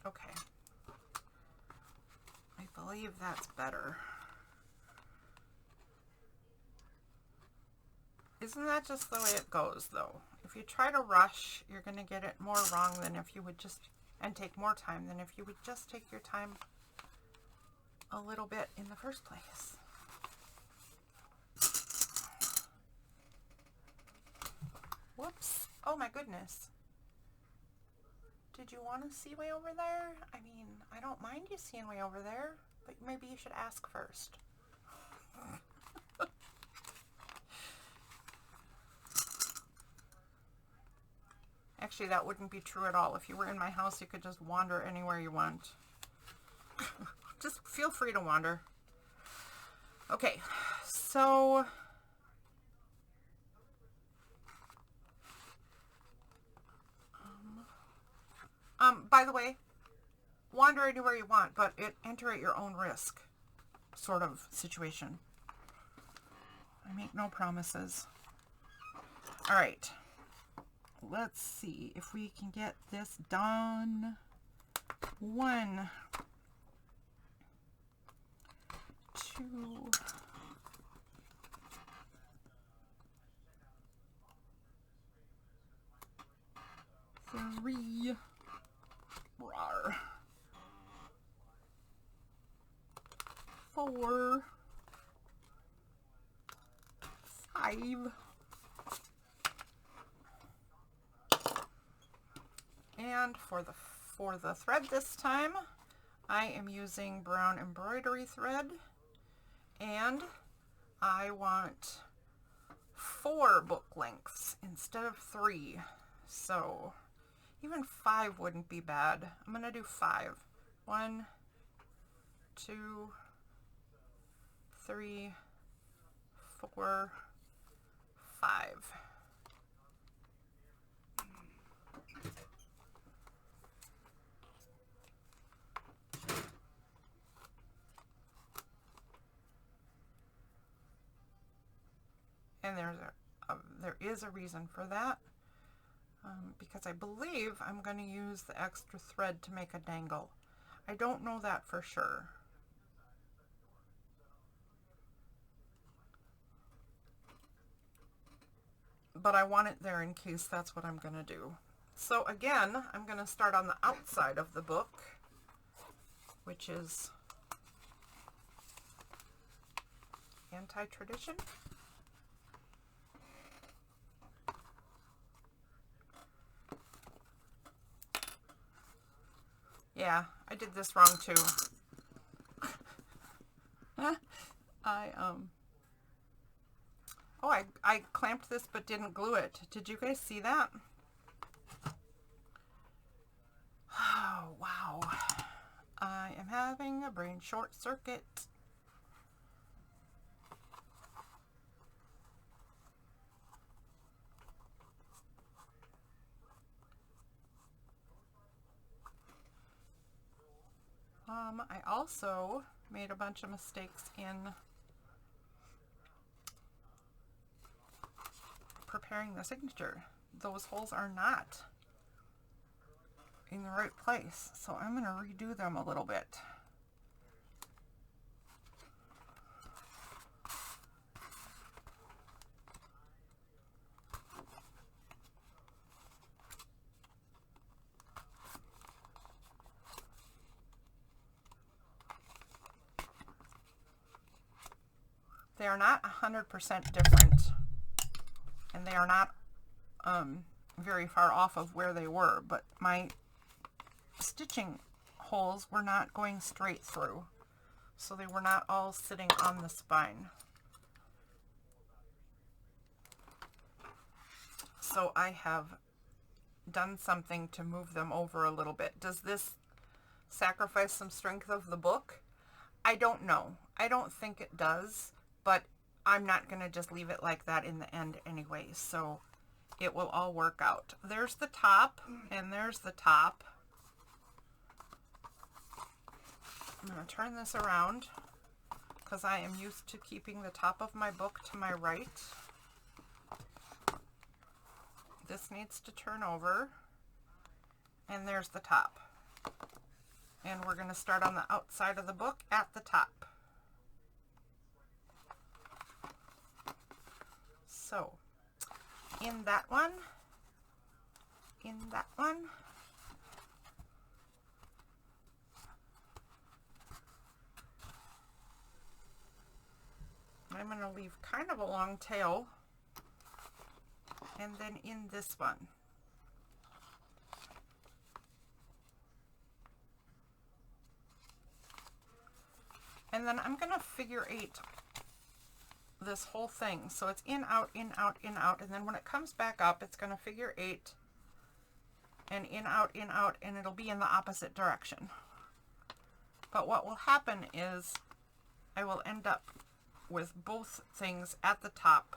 Okay. I believe that's better. Isn't that just the way it goes, though? If you try to rush, you're going to get it more wrong than if you would just, and take more time than if you would just take your time a little bit in the first place. Whoops. Oh my goodness. Did you want to see way over there? I mean, I don't mind you seeing way over there, but maybe you should ask first. Actually, that wouldn't be true at all. If you were in my house, you could just wander anywhere you want. Just feel free to wander. Okay, so by the way, wander anywhere you want, but enter at your own risk sort of situation. I make no promises. All right. Let's see if we can get this done. 1, 2, 3, rawr, 4, 5, and for the thread this time, I am using brown embroidery thread, and I want 4 book lengths instead of 3. So even 5 wouldn't be bad. I'm gonna do 5. 1, 2, 3, 4, 5. And there is a reason for that, because I believe I'm going to use the extra thread to make a dangle. I don't know that for sure. But I want it there in case that's what I'm going to do. So again, I'm going to start on the outside of the book, which is anti-tradition. Yeah, I did this wrong too. I clamped this but didn't glue it. Did you guys see that? Oh, wow. I am having a brain short circuit. I also made a bunch of mistakes in preparing the signature. Those holes are not in the right place, so I'm going to redo them a little bit. They are not 100% different, and they are not very far off of where they were, but my stitching holes were not going straight through, so they were not all sitting on the spine. So I have done something to move them over a little bit. Does this sacrifice some strength of the book? I don't know. I don't think it does, but I'm not going to just leave it like that in the end anyway, so it will all work out. There's the top, and there's the top. I'm going to turn this around because I am used to keeping the top of my book to my right. This needs to turn over, and there's the top. And we're going to start on the outside of the book at the top. So, in that one, I'm going to leave kind of a long tail and then in this one. And then I'm going to figure 8 this whole thing. So it's in, out, in, out, in, out. And then when it comes back up, it's going to figure 8 and in, out, and it'll be in the opposite direction. But what will happen is I will end up with both things at the top.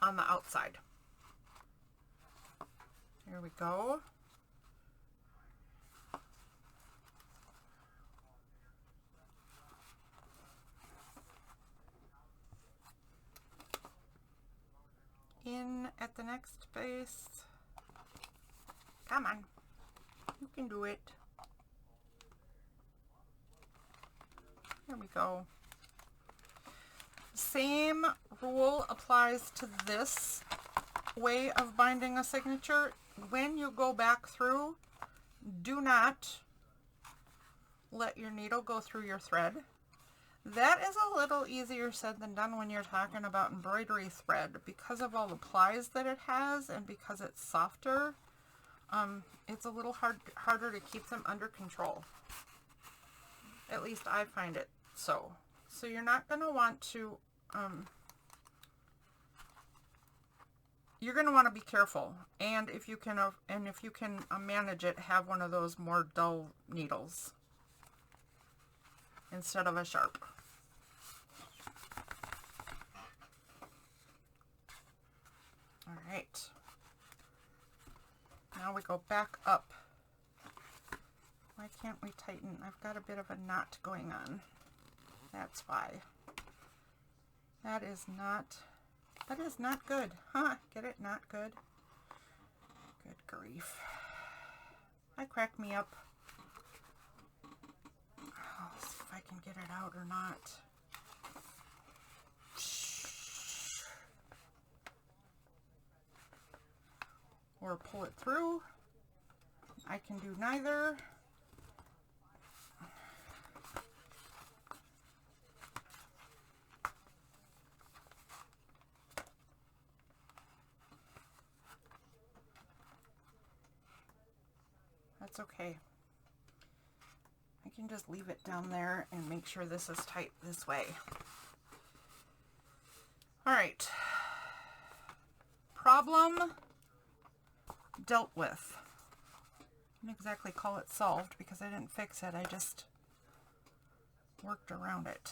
On the outside. Here we go. In at the next space. Come on. You can do it. There we go. Same rule applies to this way of binding a signature. When you go back through, do not let your needle go through your thread. That is a little easier said than done when you're talking about embroidery thread. Because of all the plies that it has and because it's softer, it's a little harder to keep them under control. At least I find it so. So you're not going to want to, you're going to want to be careful. And if you can, manage it, have one of those more dull needles instead of a sharp. All right. Now we go back up. Why can't we tighten? I've got a bit of a knot going on. That's why. That is not good. Huh? Get it? Not good? Good grief. That cracked me up. I'll see if I can get it out or not. Or pull it through. I can do neither. That's okay. I can just leave it down there and make sure this is tight this way. All right. Problem dealt with. I didn't exactly call it solved because I didn't fix it. I just worked around it.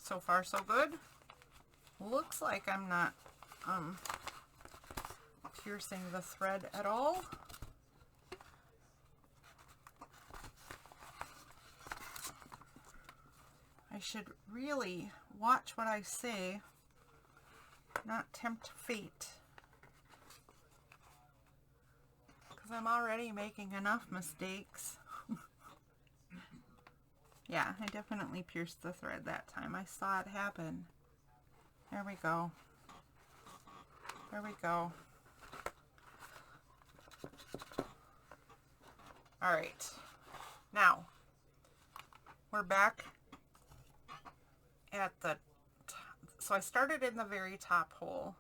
So far, so good. Looks like I'm not piercing the thread at all. I should really watch what I say, not tempt fate, because I'm already making enough mistakes. Yeah, I definitely pierced the thread that time. I saw it happen. There we go. There we go. All right. Now, we're back at the so I started in the very top hole.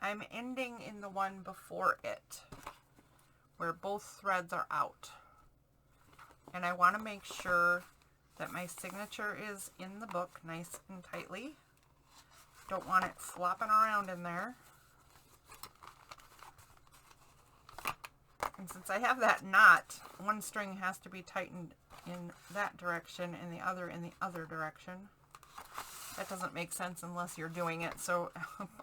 I'm ending in the one before it, where both threads are out. And I want to make sure that my signature is in the book nice and tightly. Don't want it flopping around in there. And since I have that knot, one string has to be tightened in that direction and the other in the other direction. That doesn't make sense unless you're doing it, so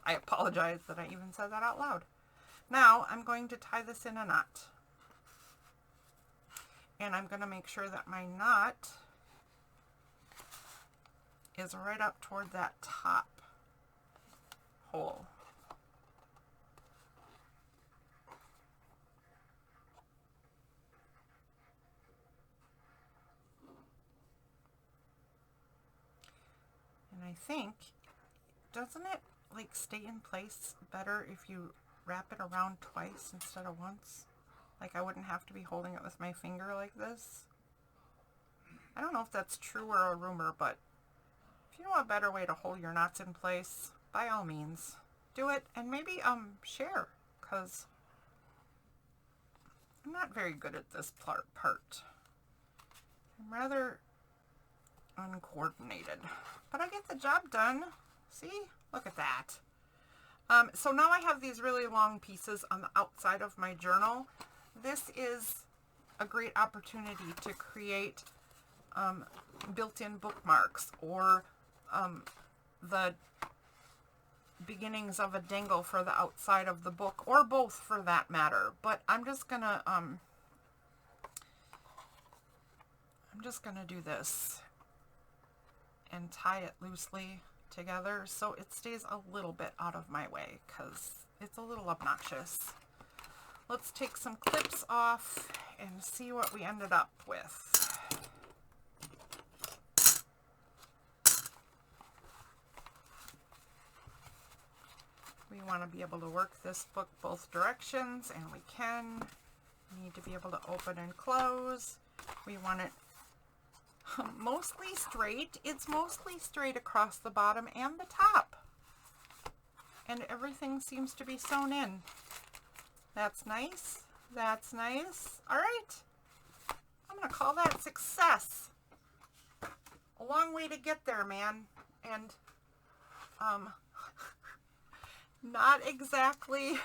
I apologize that I even said that out loud. Now I'm going to tie this in a knot. And I'm going to make sure that my knot is right up toward that top. hole. And I think, doesn't it like stay in place better if you wrap it around twice instead of once? Like I wouldn't have to be holding it with my finger like this. I don't know if that's true or a rumor, but if you know a better way to hold your knots in place, by all means, do it. And maybe share, because I'm not very good at this part. I'm rather uncoordinated, but I get the job done. See? Look at that. So now I have these really long pieces on the outside of my journal. This is a great opportunity to create built-in bookmarks or the beginnings of a dangle for the outside of the book, or both for that matter. But I'm just gonna do this and tie it loosely together so it stays a little bit out of my way, because it's a little obnoxious. Let's take some clips off and see what we ended up with. We want to be able to work this book both directions, and we can. We need to be able to open and close. We want it mostly straight. It's mostly straight across the bottom and the top. And everything seems to be sewn in. That's nice. That's nice. All right. I'm going to call that success. A long way to get there, man. And not exactly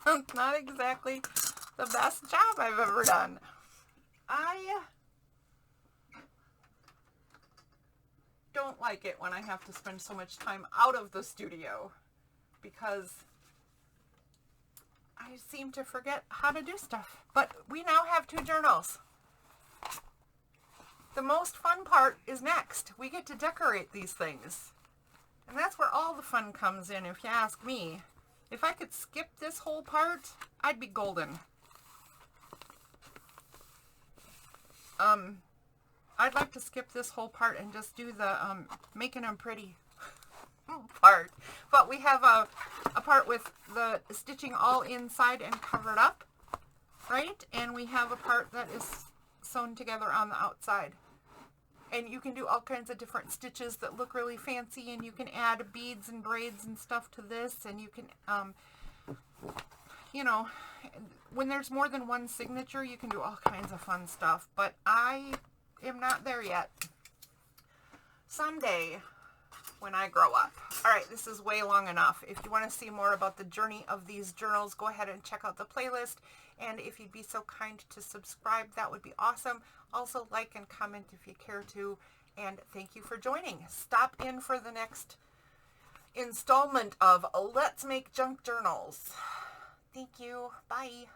the best job I've ever done. I don't like it when I have to spend so much time out of the studio, because I seem to forget how to do stuff. But we now have 2 journals. The most fun part is next. We get to decorate these things. And that's where all the fun comes in, if you ask me. If I could skip this whole part, I'd be golden. I'd like to skip this whole part and just do the making them pretty part. But we have a part with the stitching all inside and covered up, right? And we have a part that is sewn together on the outside. And you can do all kinds of different stitches that look really fancy, and you can add beads and braids and stuff to this, and you can, you know, when there's more than one signature, you can do all kinds of fun stuff. But I am not there yet. Someday, when I grow up. All right, this is way long enough. If you want to see more about the journey of these journals, go ahead and check out the playlist. And if you'd be so kind to subscribe, that would be awesome. Also, like and comment if you care to. And thank you for joining. Stop in for the next installment of Let's Make Junk Journals. Thank you. Bye.